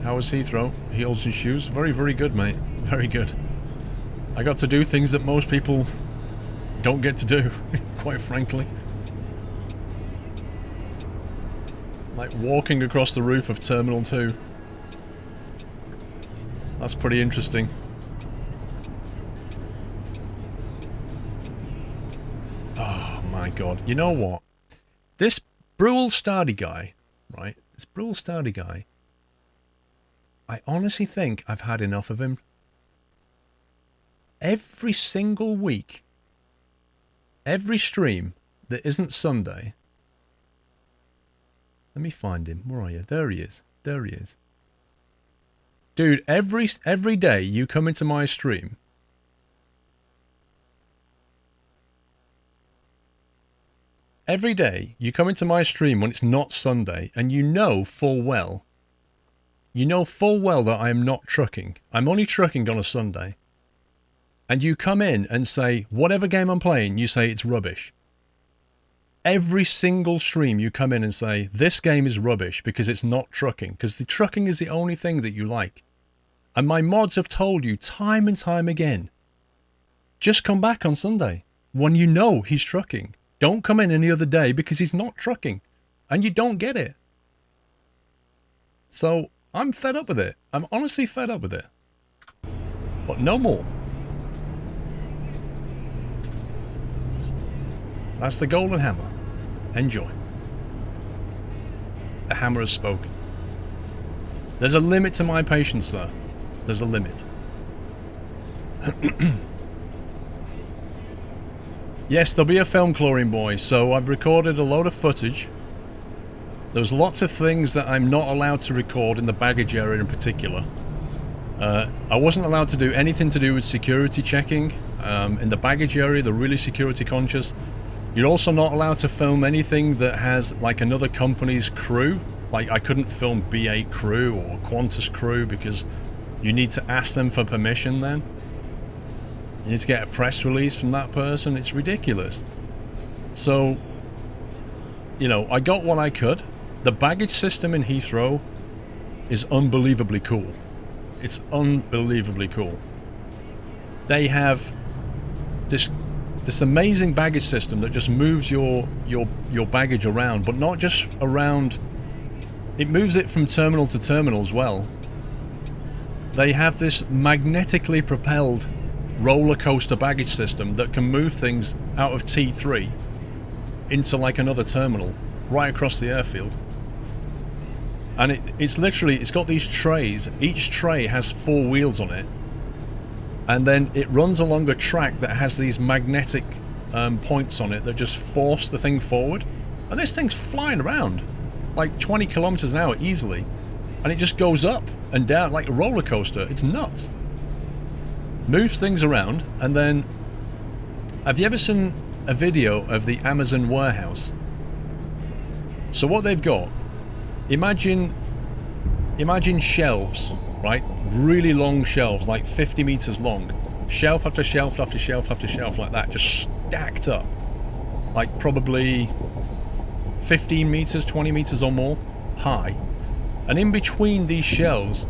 How was Heathrow? Heels and shoes? Very, very good, mate. Very good. I got to do things that most people don't get to do, quite frankly. Like walking across the roof of Terminal 2. That's pretty interesting. Oh my god. You know what? This Brule Stardy guy, right? This Brule Stardy guy, I honestly think I've had enough of him. Every single week, every stream that isn't Sunday. Let me find him. Where are you? There he is. There he is. Dude, every day you come into my stream. Every day you come into my stream when it's not Sunday, and you know full well that I am not trucking. I'm only trucking on a Sunday. And you come in and say, whatever game I'm playing, you say it's rubbish. Every single stream you come in and say, this game is rubbish because it's not trucking. Because the trucking is the only thing that you like. And my mods have told you time and time again, just come back on Sunday when you know he's trucking. Don't come in any other day because he's not trucking. And you don't get it. So I'm fed up with it. I'm honestly fed up with it. But no more. That's the golden hammer. Enjoy. The hammer has spoken. There's a limit to my patience, sir. There's a limit. Yes, there'll be a film, Chlorine Boy. So I've recorded a load of footage. There's lots of things that I'm not allowed to record in the baggage area in particular. I wasn't allowed to do anything to do with security checking. In the baggage area, they're really security conscious. You're also not allowed to film anything that has like another company's crew. Like I couldn't film B8 crew or Qantas crew because you need to ask them for permission then. You need to get a press release from that person. It's ridiculous. So, you know, I got what I could. The baggage system in Heathrow is unbelievably cool. It's unbelievably cool. They have this amazing baggage system that just moves your baggage around, but not just around. It moves it from terminal to terminal as well. They have this magnetically propelled roller coaster baggage system that can move things out of T3 into like another terminal right across the airfield. And it's literally, it's got these trays. Each tray has 4 wheels on it. And then it runs along a track that has these magnetic points on it that just force the thing forward. And this thing's flying around like 20 kilometers an hour easily. And it just goes up and down like a roller coaster. It's nuts. Moves things around. And then, have you ever seen a video of the Amazon warehouse? So what they've got, imagine shelves, right? Really long shelves, like 50 meters long. Shelf after shelf after shelf after shelf like that, just stacked up. Like probably 15 meters, 20 meters or more high. And in between these shelves,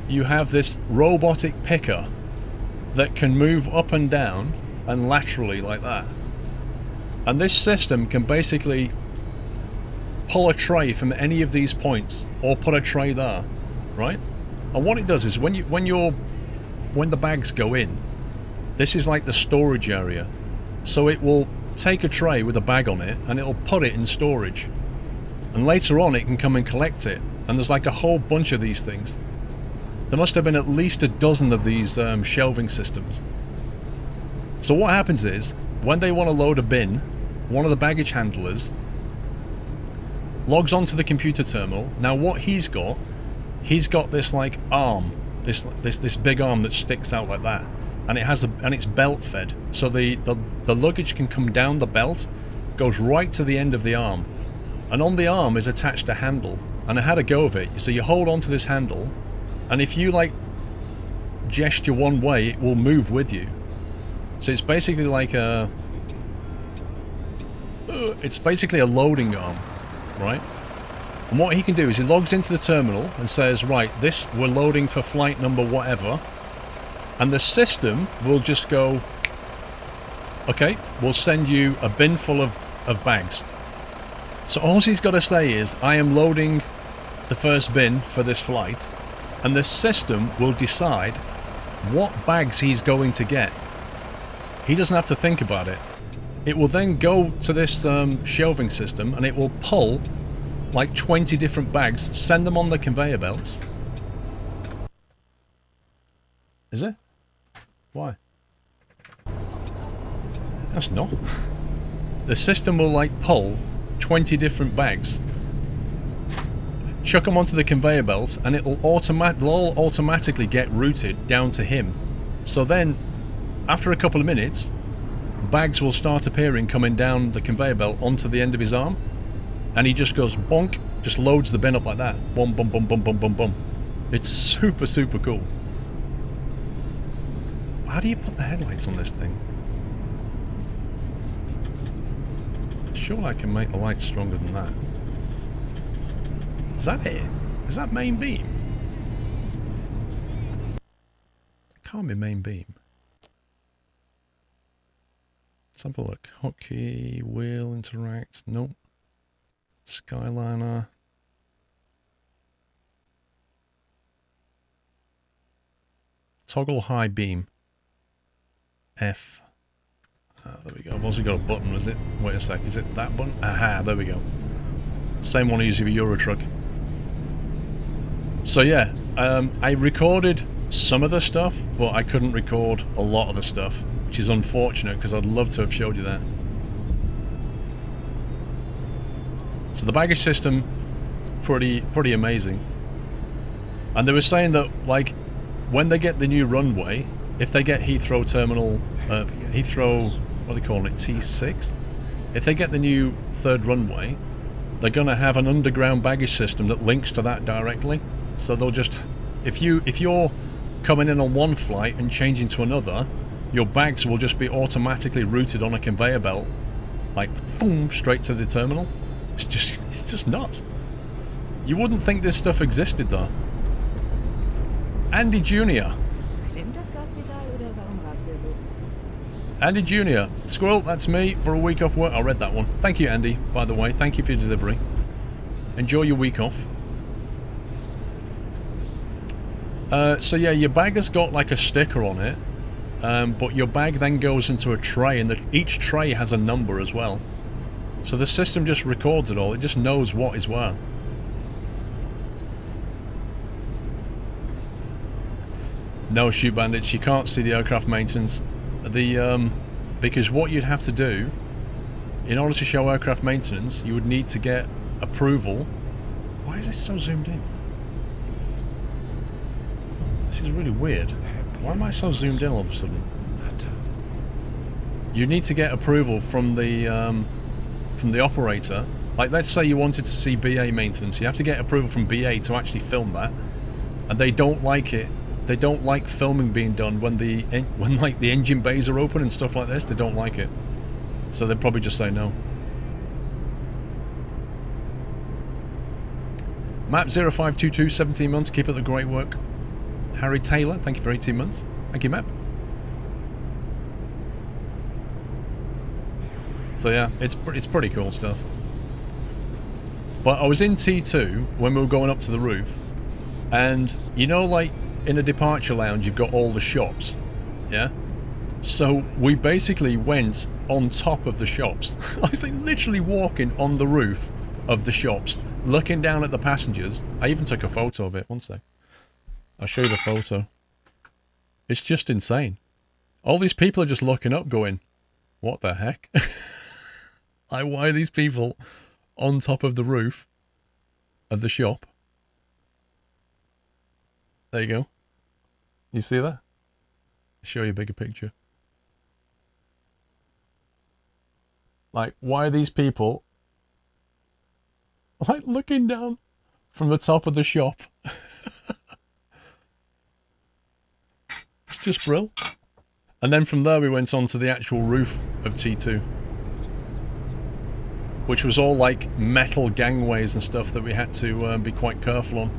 you have this robotic picker that can move up and down and laterally like that. And this system can basically pull a tray from any of these points or put a tray there, right? And what it does is when the bags go in, this is like the storage area. So it will take a tray with a bag on it and it'll put it in storage. And later on it can come and collect it. And there's like a whole bunch of these things. There must have been at least a dozen of these shelving systems. So what happens is, when they want to load a bin, one of the baggage handlers logs onto the computer terminal. Now what he's got this like arm, this big arm that sticks out like that, and it's belt fed, so the luggage can come down the belt, goes right to the end of the arm, and on the arm is attached a handle. And I had a go of it. So you hold on to this handle, and if you like gesture one way, it will move with you. So it's basically like a loading arm, right? And what he can do is he logs into the terminal and says, right, this, we're loading for flight number whatever. And the system will just go, okay, we'll send you a bin full of bags. So all he's got to say is, I am loading the first bin for this flight, and the system will decide what bags he's going to get. He doesn't have to think about it. It will then go to this shelving system, and it will pull like 20 different bags, send them on the conveyor belts. Is it? Why? That's not. The system will like pull 20 different bags, chuck them onto the conveyor belts, and they'll all automatically get routed down to him. So then, after a couple of minutes, bags will start appearing coming down the conveyor belt onto the end of his arm, and he just goes bonk, just loads the bin up like that. Boom, boom, boom, boom, boom, boom, boom. It's super, super cool. How do you put the headlights on this thing? Sure, I can make the lights stronger than that. Is that it? Is that main beam? It can't be main beam. Let's have a look. Hotkey, wheel, interact. Nope. Skyliner. Toggle high beam. F. There we go. I've also got a button, is it? Wait a sec. Is it that button? Aha, there we go. Same one I use for Euro Truck. So yeah, I recorded some of the stuff, but I couldn't record a lot of the stuff, which is unfortunate because I'd love to have showed you that. So the baggage system is pretty amazing. And they were saying that, like, when they get the new runway, if they get Heathrow Terminal, Heathrow, what are they calling it, T6? If they get the new third runway, they're going to have an underground baggage system that links to that directly. So they'll just, if you're coming in on one flight and changing to another, your bags will just be automatically routed on a conveyor belt, like boom, straight to the terminal. It's just nuts. You wouldn't think this stuff existed though. Andy Jr. Andy Jr. Squirrel, that's me for a week off work. I read that one. Thank you, Andy, by the way. Thank you for your delivery. Enjoy your week off. So yeah, your bag has got like a sticker on it, but your bag then goes into a tray, and each tray has a number as well. So the system just records it all. It just knows what is where. No, Shoot Bandits, you can't see the aircraft maintenance. Because what you'd have to do, in order to show aircraft maintenance, you would need to get approval. Why is this so zoomed in? This is really weird. Why am I so zoomed in all of a sudden? You need to get approval from the operator. Like, let's say you wanted to see BA maintenance. You have to get approval from BA to actually film that, and they don't like it. They don't like filming being done when like the engine bays are open and stuff like this. They don't like it, so they'd probably just say no. Map 0522, 17 months. Keep up the great work. Harry Taylor, thank you for 18 months. Thank you, Map. So yeah, it's pretty cool stuff. But I was in T2 when we were going up to the roof, and you know, like, in a departure lounge you've got all the shops, yeah? So we basically went on top of the shops. I was like literally walking on the roof of the shops, looking down at the passengers. I even took a photo of it. One sec. I'll show you the photo. It's just insane. All these people are just looking up going, what the heck? Like, why are these people on top of the roof of the shop? There you go. You see that? I'll show you a bigger picture. Like, why are these people like looking down from the top of the shop? It's just brilliant. And then from there we went on to the actual roof of T2. which was all like metal gangways and stuff that we had to be quite careful on.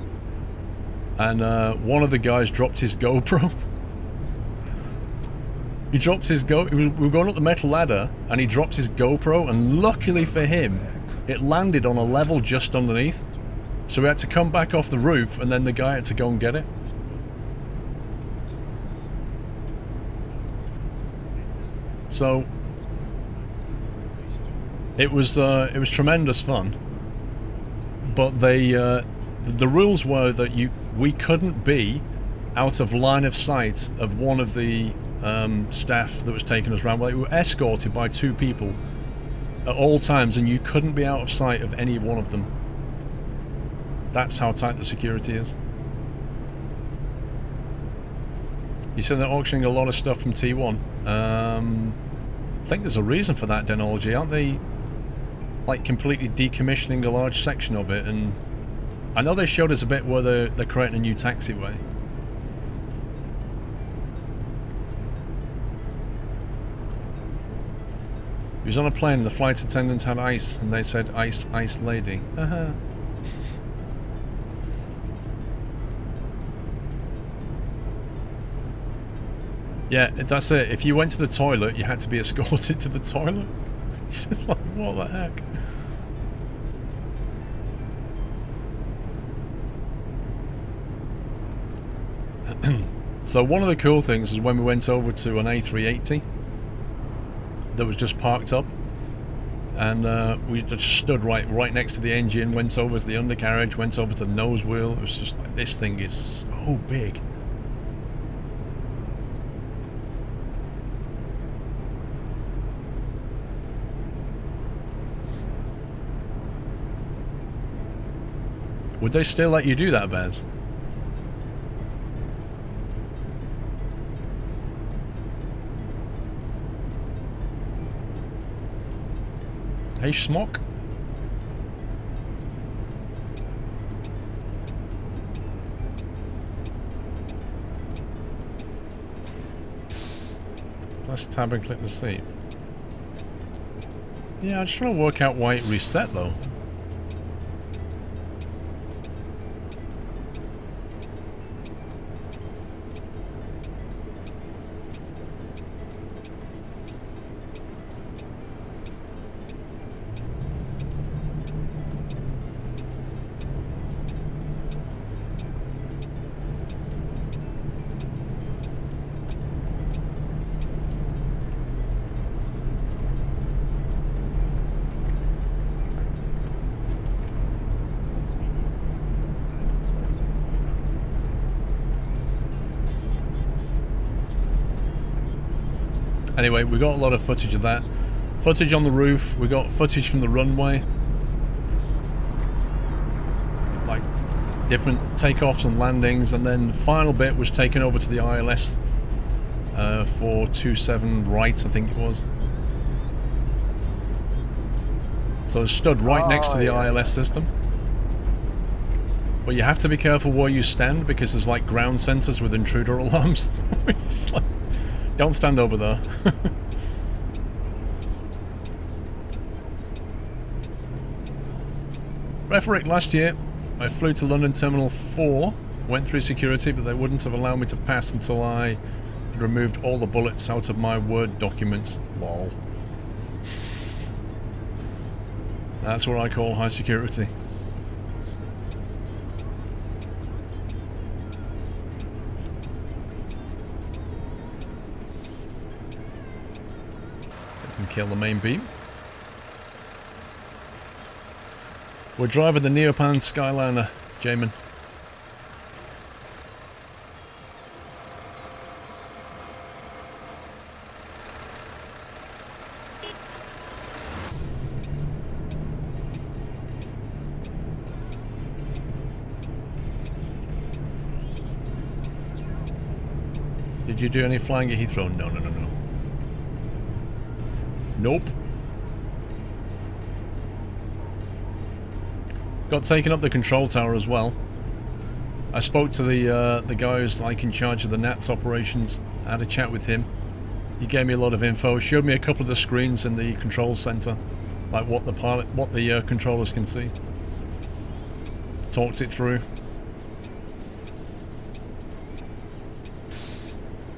And one of the guys dropped his GoPro. He dropped his we were going up the metal ladder, and he dropped his GoPro, and luckily for him, it landed on a level just underneath. So we had to come back off the roof, and then the guy had to go and get it. So it was tremendous fun. But the rules were that we couldn't be out of line of sight of one of the staff that was taking us around. Well, we were escorted by 2 people at all times, and you couldn't be out of sight of any one of them. That's how tight the security is. You said they're auctioning a lot of stuff from T1. I think there's a reason for that, Denology. Aren't they like completely decommissioning a large section of it? And I know they showed us a bit where they're creating a new taxiway. He was on a plane and the flight attendants had ice, and they said, "Ice, ice lady." Yeah, that's it. If you went to the toilet, you had to be escorted to the toilet. It's just like, what the heck? So one of the cool things is when we went over to an A380 that was just parked up, and we just stood right next to the engine, went over to the undercarriage, went over to the nose wheel. It was just like, this thing is so big. Would they still let you do that, Bez? Hey, Schmock. Press tab and click the seat. Yeah, I'm just trying to work out why it reset, though. Anyway, we got a lot of footage of that. Footage on the roof, we got footage from the runway. Like, different takeoffs and landings, and then the final bit was taken over to the ILS for 27 right, I think it was. So it stood right next to the ILS system. But you have to be careful where you stand, because there's like ground sensors with intruder alarms. It's just like, don't stand over there. Rhetoric last year, I flew to London Terminal 4, went through security, but they wouldn't have allowed me to pass until I had removed all the bullets out of my Word documents. Lol. That's what I call high security. Kill the main beam. We're driving the Neopan Skyliner, Jamin. Did you do any flying at Heathrow? No. Nope. Got taken up the control tower as well. I spoke to the guy who's like in charge of the NATS operations. I had a chat with him. He gave me a lot of info, showed me a couple of the screens in the control center. Like what the controllers can see. Talked it through.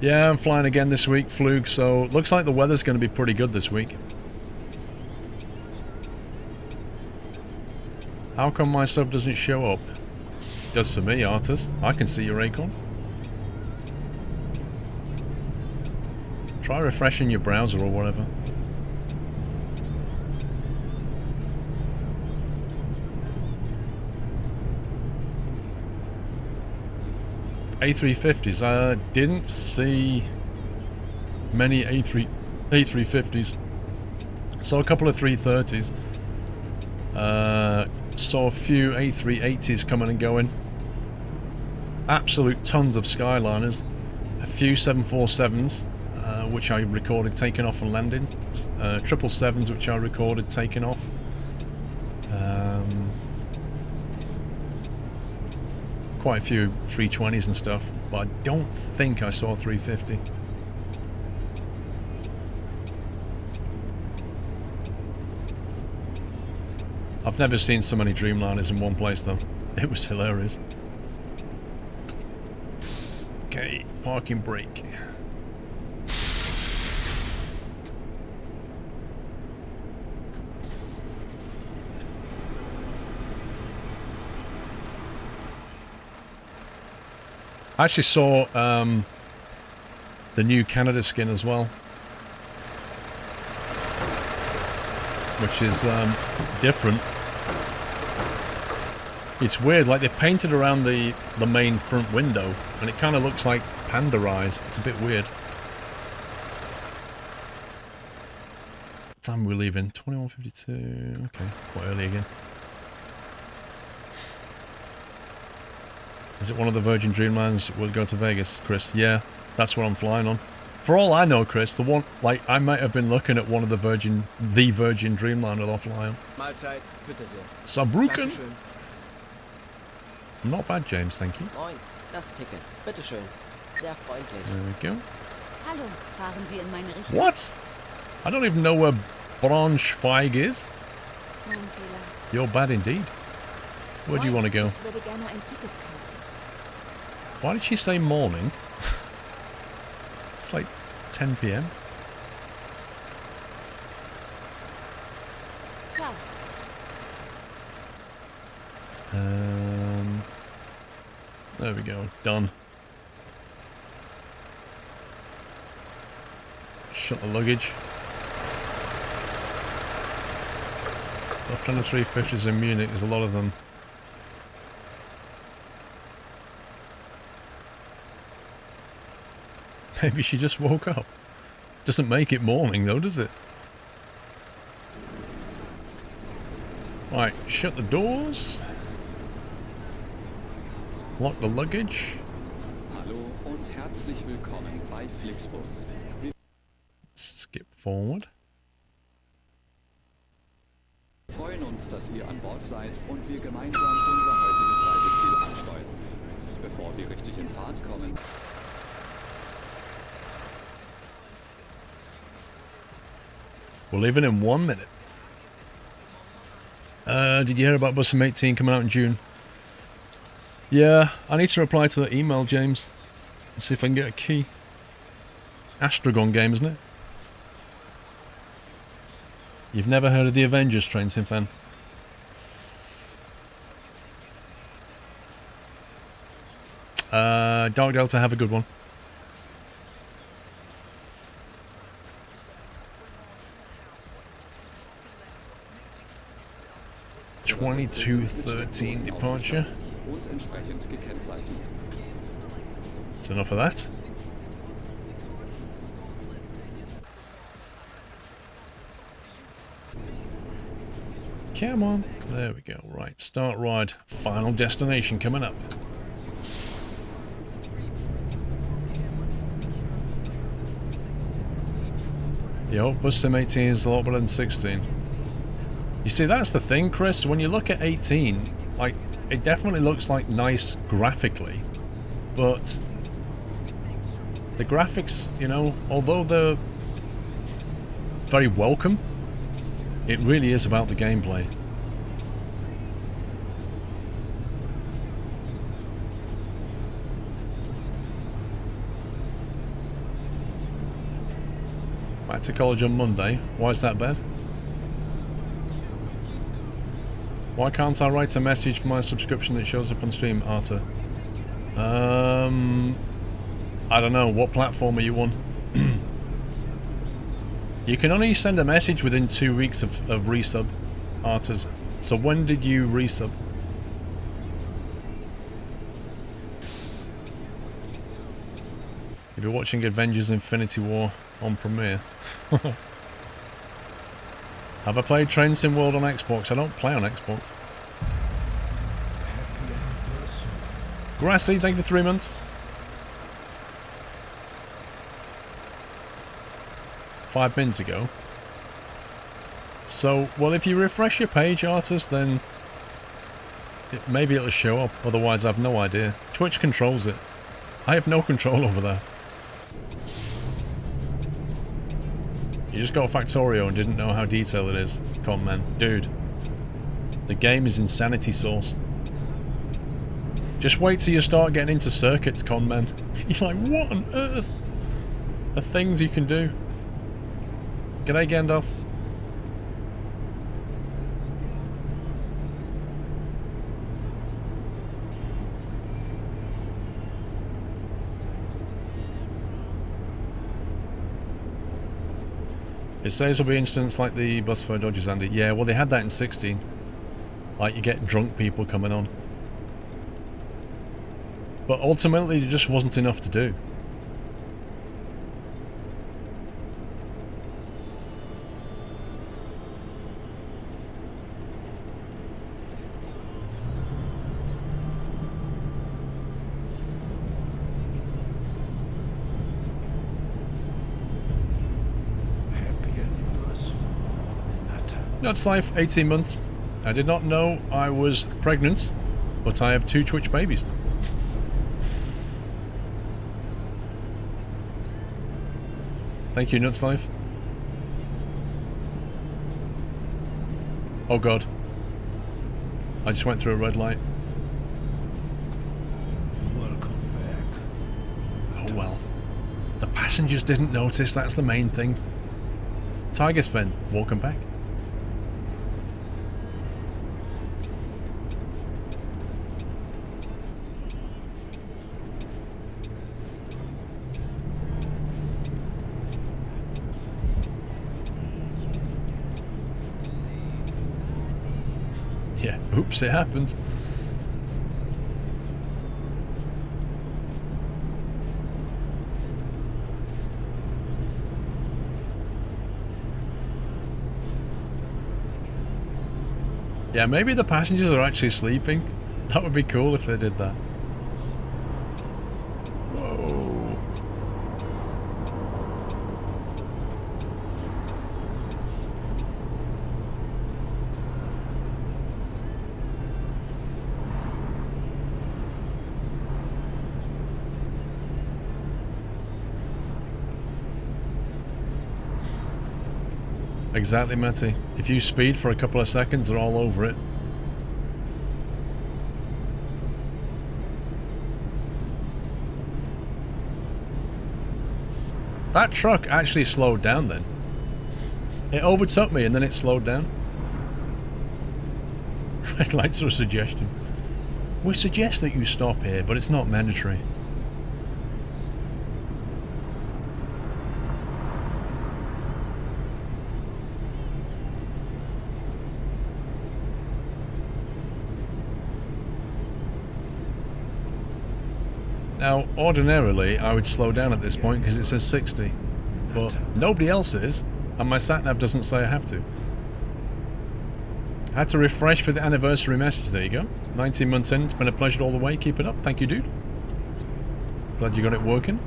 Yeah, I'm flying again this week, Flug, so looks like the weather's going to be pretty good this week. How come my sub doesn't show up? It does for me, Artus. I can see your icon. Try refreshing your browser or whatever. A350s. I didn't see many A350s. Saw a couple of 330s. Saw a few A380s coming and going. Absolute tons of Skyliners. A few 747s, which I recorded taking off and landing. 777s, which I recorded taking off. Quite a few 320s and stuff, but I don't think I saw a 350. I've never seen so many Dreamliners in one place though. It was hilarious. Okay, parking brake. I actually saw the new Canada skin as well, which is different. It's weird, like they painted around the main front window, and it kind of looks like panda eyes. It's a bit weird. What time are we leaving? 21:52. Okay, quite early again. Is it one of the Virgin Dreamliners will go to Vegas, Chris? Yeah, that's what I'm flying on. For all I know, Chris, the one, like, I might have been looking at one of the Virgin Dreamliner offline. Mahlzeit, bitte sehr. Saarbrücken. Dankeschön. Not bad, James, thank you. Moin, das Ticket. Bitte schön. Sehr freundlich. There we go. Hallo, fahren Sie in meine Richtung? What? I don't even know where Braunschweig is. Mein Fehler. You're bad indeed. Where do you want to go? Ich würde gerne ein Ticket kaufen. Why did she say morning? It's like 10 p.m. Ciao. There we go. Done. Shut the luggage. Lufthansa 350s in Munich. There's a lot of them. Maybe she just woke up. Doesn't make it morning though, does it? Right, shut the doors. Lock the luggage. Hallo und herzlich willkommen bei Flixbus. Skip forward. Wir freuen uns, dass ihr an Bord seid und wir gemeinsam unser heutiges Reiseziel ansteuern. Bevor wir richtig in Fahrt kommen. We're leaving in 1 minute. Did you hear about Bus 18 coming out in June? Yeah, I need to reply to that email, James. And see if I can get a key. Astragon game, isn't it? You've never heard of the Avengers train, Sinfan? Dark Delta, have a good one. (22:13) departure. Und entsprechend gekennzeichnet. That's enough of that. Come on. There we go. Right. Start ride. Final destination coming up. Yo, Bus Sim 18 is a lot better than 16. You see, that's the thing, Chris. When you look at 18, like, it definitely looks like nice graphically, but the graphics, you know, although they're very welcome, It really is about the gameplay. Back to college on Monday. Why is that bad? Why can't I write a message for my subscription that shows up on stream, Arta? I don't know. What platform are you on? You can only send a message within 2 weeks of resub, Artas. So when did you resub? If you're watching Avengers Infinity War on Premiere. Have I played Train Sim World on Xbox? I don't play on Xbox. Grassy, thank you for 3 months. 5 minutes ago. So, well, if you refresh your page, Artist, then maybe it'll show up. Otherwise, I've no idea. Twitch controls it. I have no control over that. You just got Factorio and didn't know how detailed it is. Come on, man. Dude. The game is insanity source. Just wait till you start getting into circuits, con man. You're like, what on earth are things you can do? G'day, Gandalf. It says there'll be incidents like the bus fare dodges, Andy. Yeah, well, they had that in 16. Like, you get drunk people coming on. But ultimately, there just wasn't enough to do. That's life, 18 months. I did not know I was pregnant, but I have 2 Twitch babies. Thank you, Nuts Life. Oh god. I just went through a red light. Welcome back. Oh well. The passengers didn't notice, that's the main thing. Tiger Sven, welcome back. Yeah, oops, it happens. Yeah, maybe the passengers are actually sleeping. That would be cool if they did that. Whoa. Exactly, Matty. If you speed for a couple of seconds, they're all over it. That truck actually slowed down then. It overtook me and then it slowed down. Red lights are a suggestion. We suggest that you stop here, but it's not mandatory. Now, ordinarily, I would slow down at this point because it says 60. But nobody else is, and my sat-nav doesn't say I have to. I had to refresh for the anniversary message. There you go. 19 months in. It's been a pleasure all the way. Keep it up. Thank you, dude. Glad you got it working.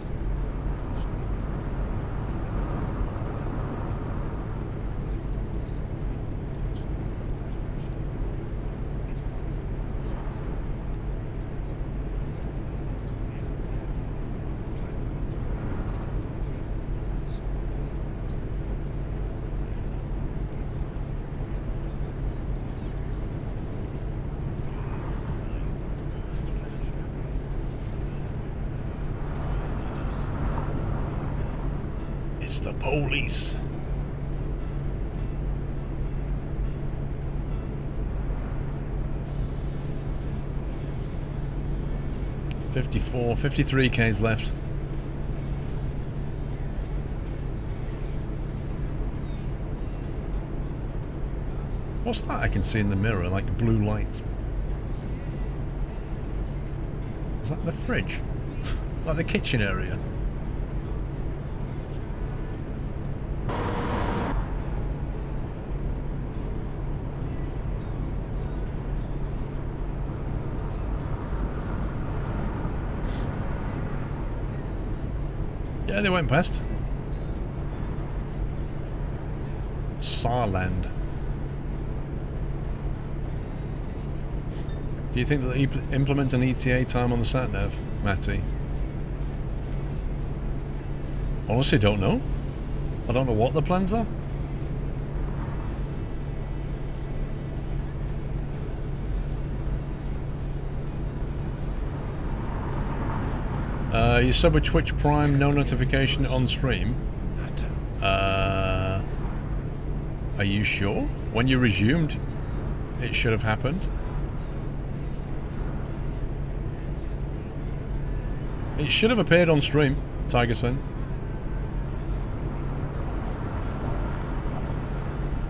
It's the police. $54, 53K's left. What's that I can see in the mirror, like blue lights? Is that the fridge? Like the kitchen area? Yeah, they went past. Saarland. Do you think that they implement an ETA time on the sat-nav, Matty? Honestly, don't know. I don't know what the plans are. You sub with Twitch Prime, no notification on stream. Are you sure? When you resumed, it should have happened. It should have appeared on stream, Tigerson.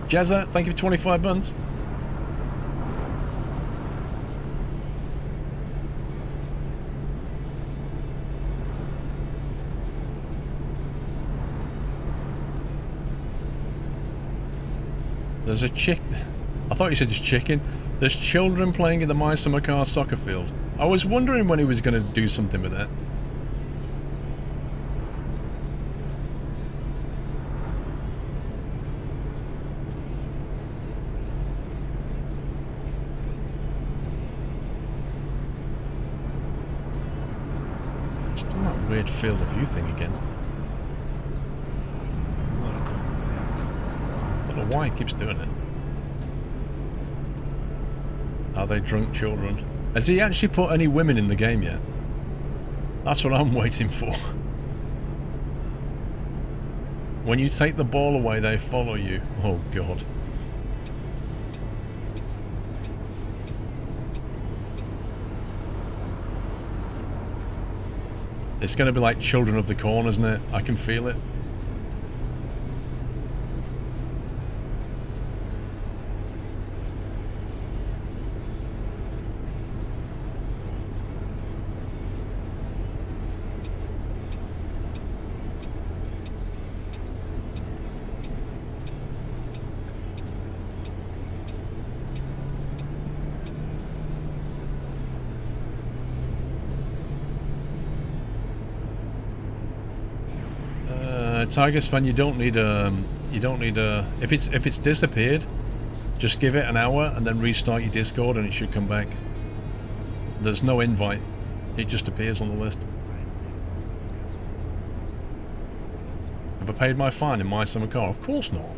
Jazza, thank you for 25 months. There's a chick. I thought you said just chicken. There's children playing in the My Summer Car soccer field. I was wondering when he was going to do something with that. It's done that weird field of view thing again. I don't know why it keeps doing it. Are they drunk children? Has he actually put any women in the game yet? That's what I'm waiting for. When you take the ball away, they follow you. Oh god. It's going to be like Children of the Corn, isn't it? I can feel it. Tigers fan, you don't need a if it's disappeared, just give it an hour and then restart your Discord and it should come back. There's no invite, it just appears on the list. Have I paid my fine in My Summer Car? Of course not.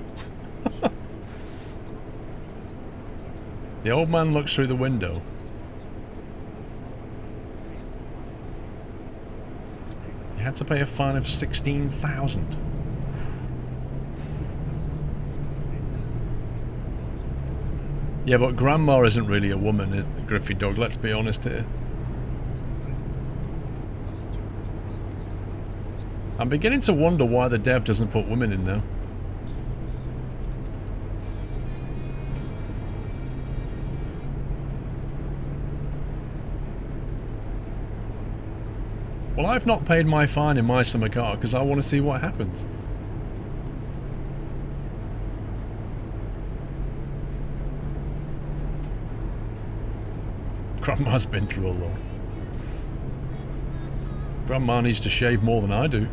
The old man looks through the window. You had to pay a fine of 16,000. Yeah, but Grandma isn't really a woman, is the Griffey dog, let's be honest here. I'm beginning to wonder why the dev doesn't put women in now. Well, I've not paid my fine in My Summer Car because I want to see what happens. Grandma's been through a lot. Grandma needs to shave more than I do.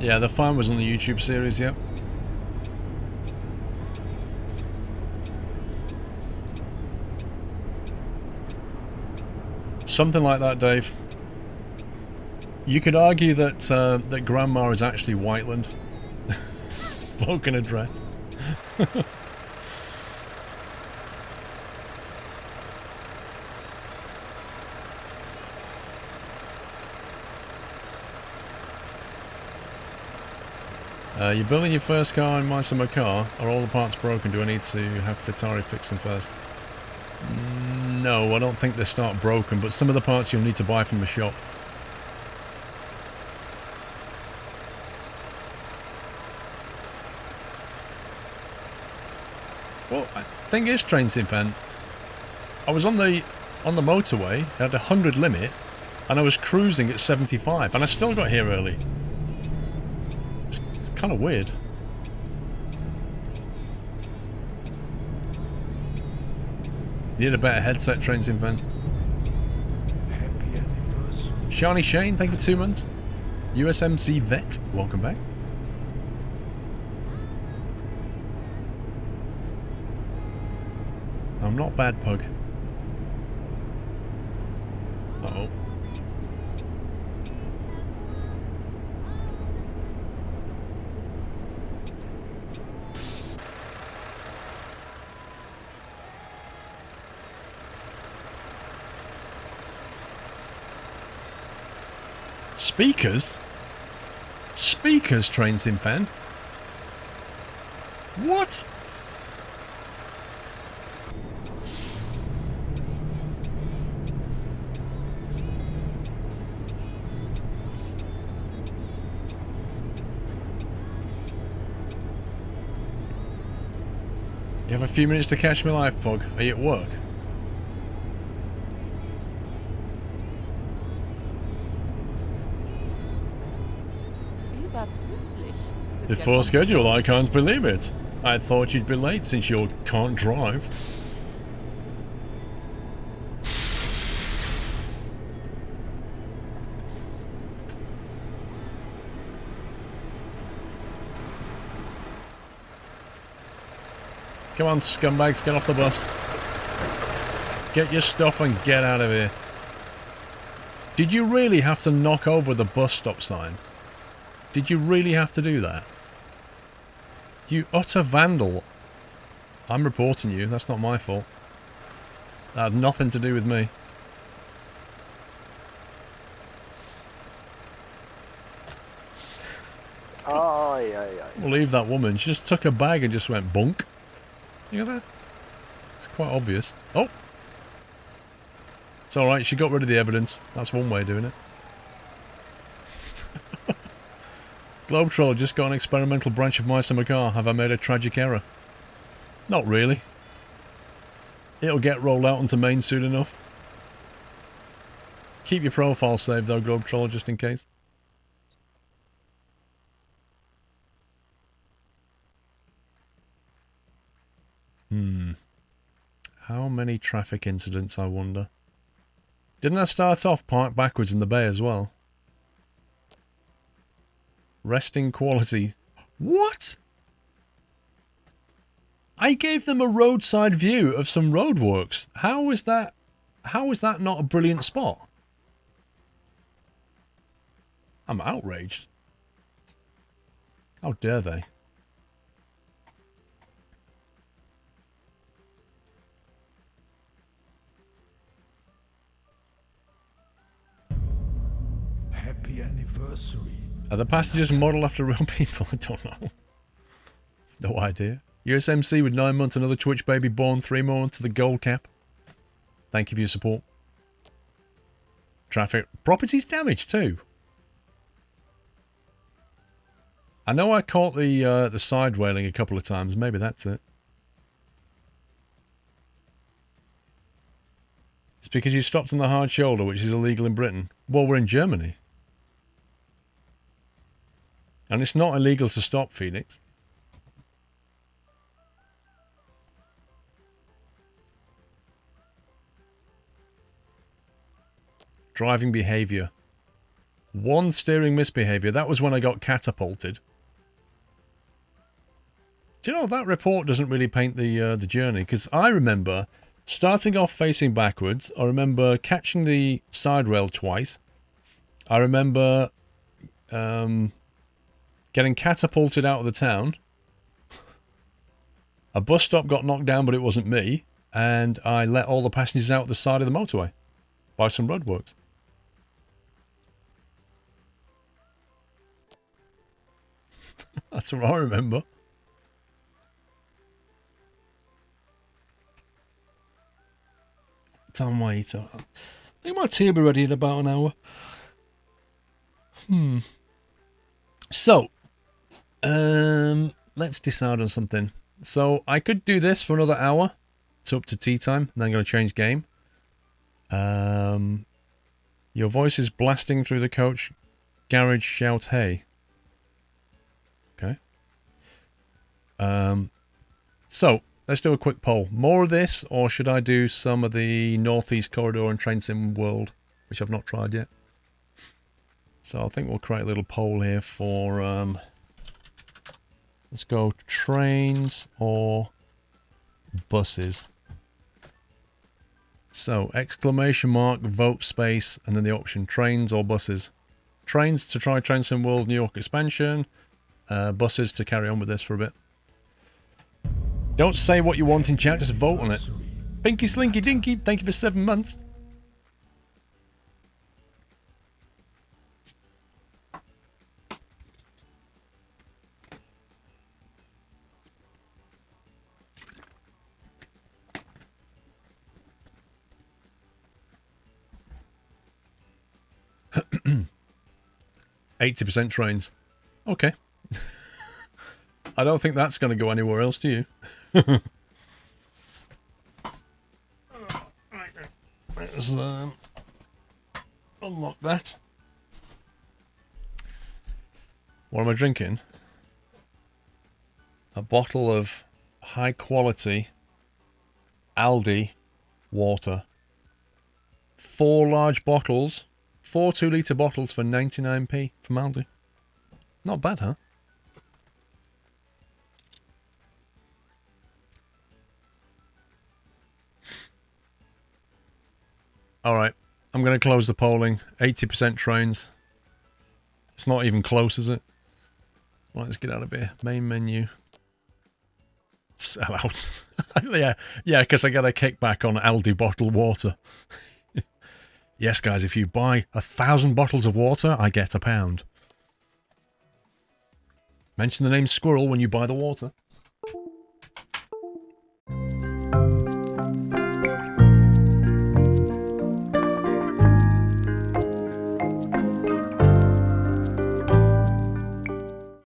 Yeah, the fine was on the YouTube series, yep. Something like that, Dave. You could argue that that Grandma is actually Whiteland. Bloke in a dress. You're building your first car in my summer car. Are all the parts broken? Do I need to have Fitari fix them first? No, I don't think they start broken, but some of the parts you'll need to buy from the shop. Well, the thing is, Train Sim fan, I was on the motorway, I had a 100 limit, and I was cruising at 75, and I still got here early. It's kind of weird. You need a better headset, Train Sim fan. Happy anniversary. Shani Shane, thank you for 2 months. USMC Vet, welcome back. I'm not bad, Pug. Uh-oh. Speakers? Speakers, Train Sim fan? What? You have a few minutes to catch me live, Pug. Are you at work? Überpünktlich. Before schedule, I can't believe it. I thought you'd be late since you can't drive. Come on, scumbags, get off the bus. Get your stuff and get out of here. Did you really have to knock over the bus stop sign? Did you really have to do that? You utter vandal. I'm reporting you, that's not my fault. That had nothing to do with me. We'll leave that woman. She just took her bag and just went bunk. Look at that. It's quite obvious. Oh! It's alright, she got rid of the evidence. That's one way of doing it. Globetroller just got an experimental branch of my summer car. Have I made a tragic error? Not really. It'll get rolled out onto main soon enough. Keep your profile saved though, Globetroller, just in case. How many traffic incidents, I wonder? Didn't I start off parked backwards in the bay as well? Resting quality. What? I gave them a roadside view of some roadworks. How is that not a brilliant spot? I'm outraged. How dare they? Happy anniversary. Are the passengers modelled after real people? I don't know. No idea. USMC with 9 months, another Twitch baby born, 3 more to the gold cap. Thank you for your support. Traffic. Properties damaged too. I know I caught the side railing a couple of times. Maybe that's it. It's because you stopped on the hard shoulder, which is illegal in Britain. Well, we're in Germany. And it's not illegal to stop, Phoenix. Driving behaviour. One steering misbehavior. That was when I got catapulted. Do you know, that report doesn't really paint the journey, because I remember starting off facing backwards. I remember catching the side rail twice. I remember getting catapulted out of the town. A bus stop got knocked down, but it wasn't me. And I let all the passengers out the side of the motorway by some roadworks. That's what I remember. Time wait. I think my tea will be ready in about an hour. So, let's decide on something. So, I could do this for another hour. It's up to tea time. Then I'm going to change game. Your voice is blasting through the coach. Garage shout hey. Okay. So, let's do a quick poll. More of this, or should I do some of the Northeast Corridor and Train Sim World, which I've not tried yet? So I think we'll create a little poll here for, let's go trains or buses. So, exclamation mark, vote space, and then the option trains or buses. Trains to try Train Sim World New York expansion. Buses to carry on with this for a bit. Don't say what you want in chat, just vote on it. Pinky Slinky Dinky, thank you for 7 months. %80 trains. Okay. I don't think that's going to go anywhere else, do you? Let's unlock that. What am I drinking? A bottle of high quality Aldi water. 4 large bottles. 4 2-litre bottles for 99p from Aldi. Not bad, huh? Alright, I'm going to close the polling. 80% trains. It's not even close, is it? Right, let's get out of here. Main menu. Sell out. yeah, because I get a kickback on Aldi bottled water. Yes, guys, if you buy 1,000 bottles of water, I get £1. Mention the name Squirrel when you buy the water.